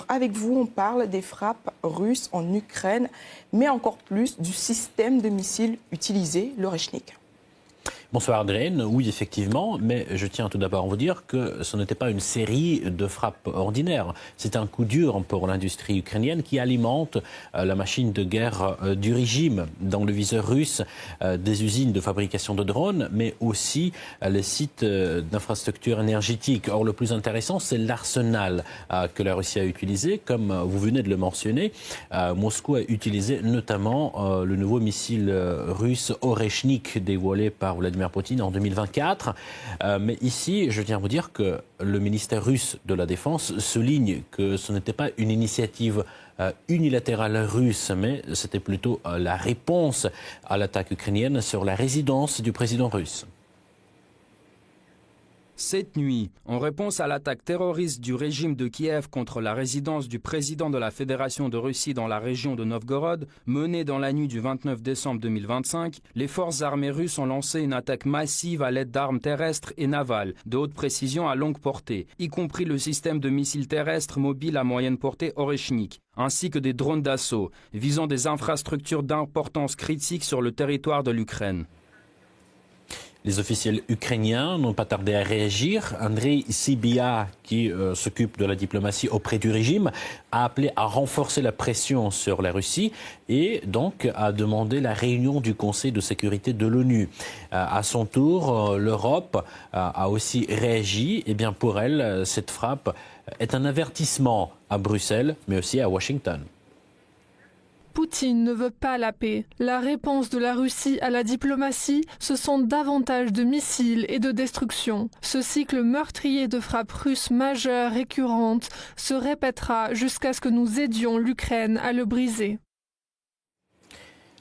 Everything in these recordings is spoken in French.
Alors avec vous, on parle des frappes russes en Ukraine, mais encore plus du système de missiles utilisé, l'Oreshnik. Bonsoir Adrien, oui effectivement, mais je tiens tout d'abord à vous dire que ce n'était pas une série de frappes ordinaires. C'est un coup dur pour l'industrie ukrainienne qui alimente la machine de guerre du régime dans le viseur russe des usines de fabrication de drones, mais aussi les sites d'infrastructures énergétiques. Or le plus intéressant, c'est l'arsenal que la Russie a utilisé. Comme vous venez de le mentionner, Moscou a utilisé notamment le nouveau missile russe Oreshnik dévoilé par Vladimir Poutine en 2024. Mais ici, je tiens à vous dire que le ministère russe de la Défense souligne que ce n'était pas une initiative unilatérale russe, mais c'était plutôt la réponse à l'attaque ukrainienne sur la résidence du président russe. Cette nuit, en réponse à l'attaque terroriste du régime de Kiev contre la résidence du président de la Fédération de Russie dans la région de Novgorod, menée dans la nuit du 29 décembre 2025, les forces armées russes ont lancé une attaque massive à l'aide d'armes terrestres et navales de haute précision à longue portée, y compris le système de missiles terrestres mobiles à moyenne portée Oreshnik, ainsi que des drones d'assaut visant des infrastructures d'importance critique sur le territoire de l'Ukraine. Les officiels ukrainiens n'ont pas tardé à réagir. Andrei Sybiha, qui s'occupe de la diplomatie auprès du régime, a appelé à renforcer la pression sur la Russie et donc a demandé la réunion du Conseil de sécurité de l'ONU. À son tour, l'Europe a aussi réagi. Et bien pour elle, cette frappe est un avertissement à Bruxelles, mais aussi à Washington. Poutine ne veut pas la paix. La réponse de la Russie à la diplomatie, ce sont davantage de missiles et de destruction. Ce cycle meurtrier de frappes russes majeures récurrentes se répétera jusqu'à ce que nous aidions l'Ukraine à le briser.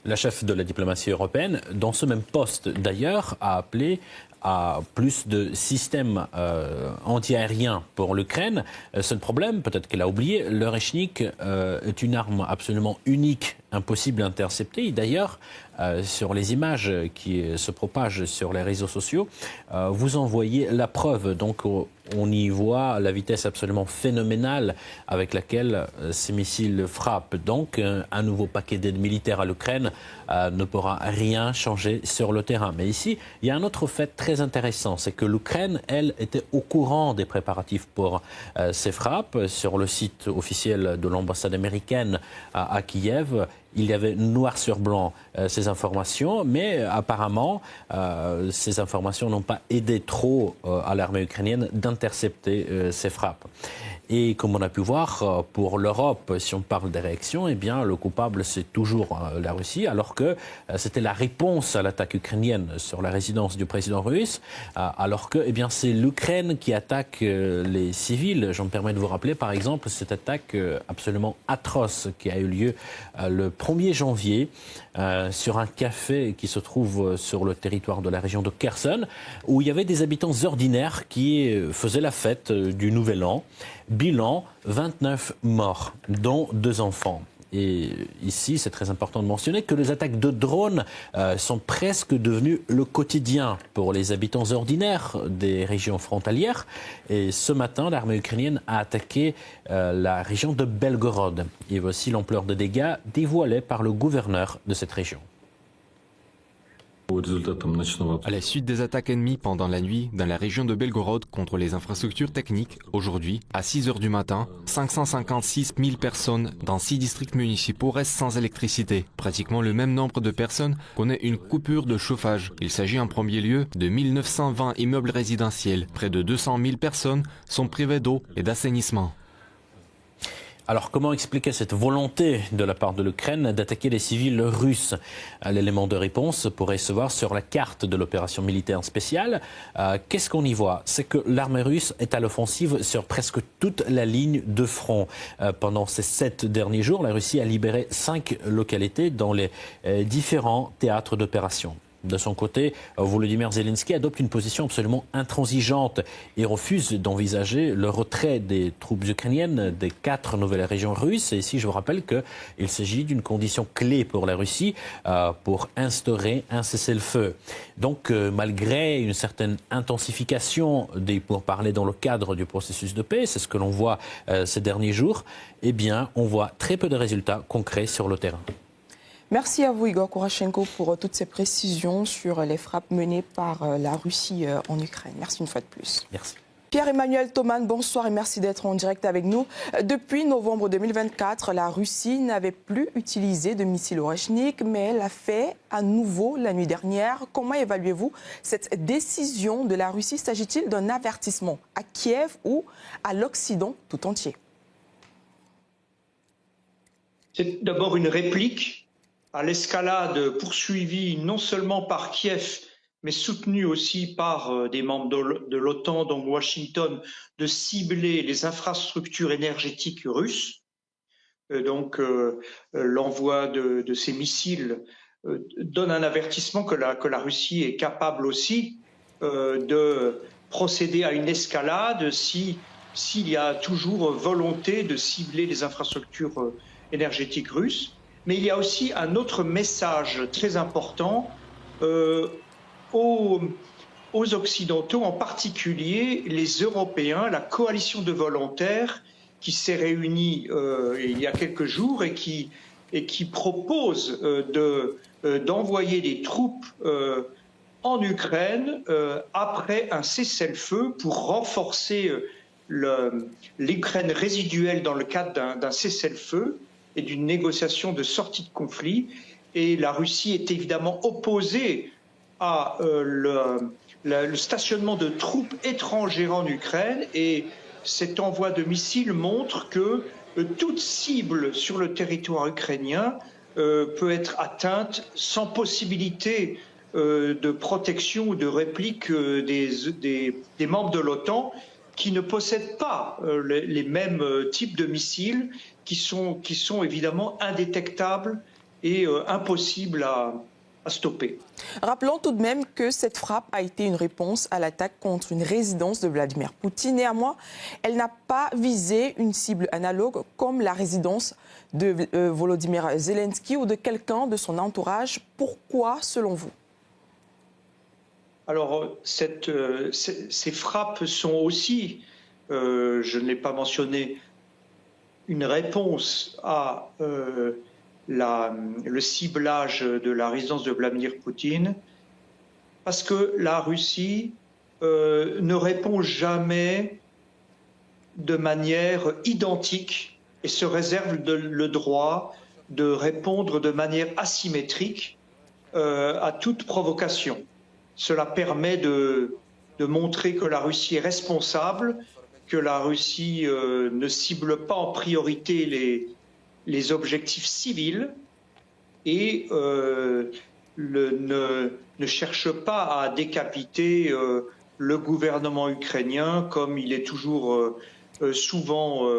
La chef de la diplomatie européenne, dans ce même poste d'ailleurs, a appelé à plus de systèmes anti-aériens pour l'Ukraine. Seul problème, peut-être qu'elle a oublié, l'Oreshnik est une arme absolument unique, impossible à intercepter. D'ailleurs, sur les images qui se propagent sur les réseaux sociaux, vous en voyez la preuve. Donc on y voit la vitesse absolument phénoménale avec laquelle ces missiles frappent. Donc un nouveau paquet d'aide militaire à l'Ukraine ne pourra rien changer sur le terrain. Mais ici, il y a un autre fait très intéressant, c'est que l'Ukraine, elle, était au courant des préparatifs pour ces frappes. Sur le site officiel de l'ambassade américaine à Kiev, il y avait noir sur blanc ces informations, mais apparemment, ces informations n'ont pas aidé trop à l'armée ukrainienne d'intercepter ces frappes. Et comme on a pu voir, pour l'Europe, si on parle des réactions, eh bien, le coupable, c'est toujours la Russie, alors que c'était la réponse à l'attaque ukrainienne sur la résidence du président russe, alors que eh bien, c'est l'Ukraine qui attaque les civils. Je me permets de vous rappeler, par exemple, cette attaque absolument atroce qui a eu lieu le 1er janvier sur un café qui se trouve sur le territoire de la région de Kherson, où il y avait des habitants ordinaires qui faisaient la fête du Nouvel An. Bilan, 29 morts, dont 2 enfants. Et ici, c'est très important de mentionner que les attaques de drones sont presque devenues le quotidien pour les habitants ordinaires des régions frontalières. Et ce matin, l'armée ukrainienne a attaqué la région de Belgorod. Et voici l'ampleur des dégâts dévoilés par le gouverneur de cette région. À la suite des attaques ennemies pendant la nuit dans la région de Belgorod contre les infrastructures techniques, aujourd'hui, à 6 h du matin, 556 000 personnes dans 6 districts municipaux restent sans électricité. Pratiquement le même nombre de personnes connaît une coupure de chauffage. Il s'agit en premier lieu de 1920 immeubles résidentiels. Près de 200 000 personnes sont privées d'eau et d'assainissement. Alors comment expliquer cette volonté de la part de l'Ukraine d'attaquer les civils russes? L'élément de réponse pourrait se voir sur la carte de l'opération militaire spéciale. Qu'est-ce qu'on y voit? C'est que l'armée russe est à l'offensive sur presque toute la ligne de front. Pendant ces 7 derniers jours, la Russie a libéré 5 localités dans les différents théâtres d'opération. De son côté, Volodymyr Zelensky adopte une position absolument intransigeante et refuse d'envisager le retrait des troupes ukrainiennes des 4 nouvelles régions russes. Et ici, je vous rappelle qu'il s'agit d'une condition clé pour la Russie pour instaurer un cessez-le-feu. Donc, malgré une certaine intensification des pourparlers dans le cadre du processus de paix, c'est ce que l'on voit ces derniers jours, eh bien, on voit très peu de résultats concrets sur le terrain. Merci à vous, Igor Kourachenko, pour toutes ces précisions sur les frappes menées par la Russie en Ukraine. Merci une fois de plus. Merci. Pierre-Emmanuel Thoman, bonsoir et merci d'être en direct avec nous. Depuis novembre 2024, la Russie n'avait plus utilisé de missiles Oreshnik, mais elle l'a fait à nouveau la nuit dernière. Comment évaluez-vous cette décision de la Russie? S'agit-il d'un avertissement à Kiev ou à l'Occident tout entier? C'est d'abord une réplique à l'escalade poursuivie non seulement par Kiev, mais soutenue aussi par des membres de l'OTAN, dont Washington, de cibler les infrastructures énergétiques russes. Donc l'envoi de ces missiles donne un avertissement que la Russie est capable aussi de procéder à une escalade s'il y a toujours volonté de cibler les infrastructures énergétiques russes. Mais il y a aussi un autre message très important aux Occidentaux, en particulier les Européens, la coalition de volontaires qui s'est réunie il y a quelques jours et qui propose d'envoyer des troupes en Ukraine après un cessez-le-feu pour renforcer l'Ukraine résiduelle dans le cadre d'un cessez-le-feu et d'une négociation de sortie de conflit. Et la Russie est évidemment opposée à le stationnement de troupes étrangères en Ukraine. Et cet envoi de missiles montre que toute cible sur le territoire ukrainien peut être atteinte sans possibilité de protection ou de réplique des membres de l'OTAN qui ne possèdent pas les mêmes types de missiles qui sont évidemment indétectables et impossibles à stopper. Rappelons tout de même que cette frappe a été une réponse à l'attaque contre une résidence de Vladimir Poutine. Néanmoins, elle n'a pas visé une cible analogue comme la résidence de Volodymyr Zelensky ou de quelqu'un de son entourage. Pourquoi, selon vous? Alors, ces frappes sont aussi, je ne l'ai pas mentionné, une réponse à le ciblage de la résidence de Vladimir Poutine, parce que la Russie ne répond jamais de manière identique et se réserve le droit de répondre de manière asymétrique à toute provocation. Cela permet de montrer que la Russie est responsable, que la Russie ne cible pas en priorité les objectifs civils et ne cherche pas à décapiter le gouvernement ukrainien comme il est toujours souvent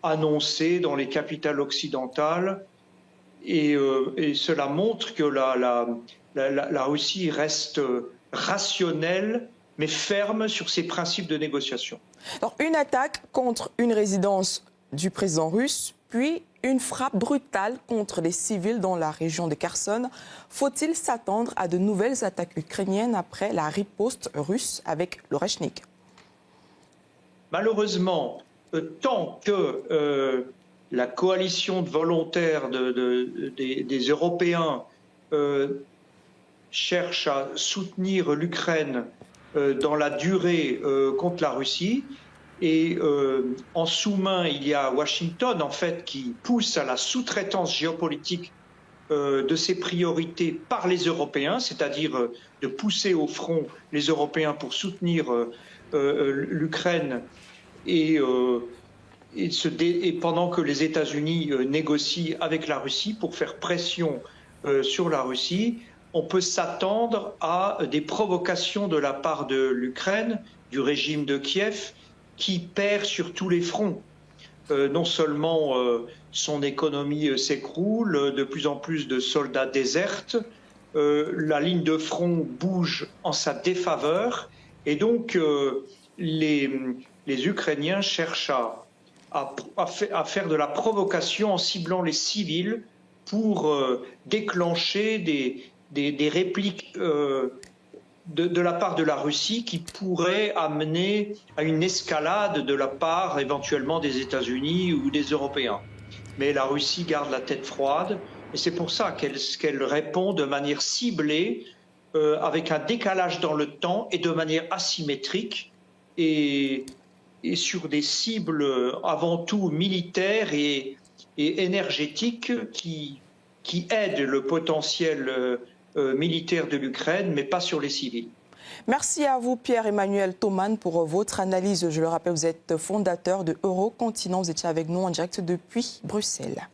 annoncé dans les capitales occidentales. Et cela montre que la Russie reste rationnelle mais ferme sur ses principes de négociation. Alors, une attaque contre une résidence du président russe, puis une frappe brutale contre les civils dans la région de Kherson. Faut-il s'attendre à de nouvelles attaques ukrainiennes après la riposte russe avec l'Oreshnik? Malheureusement, tant que la coalition de volontaires des Européens cherche à soutenir l'Ukraine dans la durée contre la Russie, et en sous-main, il y a Washington, en fait, qui pousse à la sous-traitance géopolitique de ses priorités par les Européens, c'est-à-dire de pousser au front les Européens pour soutenir l'Ukraine et pendant que les États-Unis négocient avec la Russie pour faire pression sur la Russie, on peut s'attendre à des provocations de la part de l'Ukraine, du régime de Kiev, qui perd sur tous les fronts. Non seulement son économie s'écroule, de plus en plus de soldats désertent, la ligne de front bouge en sa défaveur et donc les Ukrainiens cherchent à faire de la provocation en ciblant les civils pour déclencher des répliques de la part de la Russie qui pourraient amener à une escalade de la part éventuellement des États-Unis ou des Européens. Mais la Russie garde la tête froide et c'est pour ça qu'elle répond de manière ciblée, avec un décalage dans le temps et de manière asymétrique et sur des cibles avant tout militaires et énergétiques qui aident le potentiel militaire de l'Ukraine, mais pas sur les civils. Merci à vous, Pierre-Emmanuel Thoman, pour votre analyse. Je le rappelle, vous êtes fondateur de Eurocontinent. Vous étiez avec nous en direct depuis Bruxelles.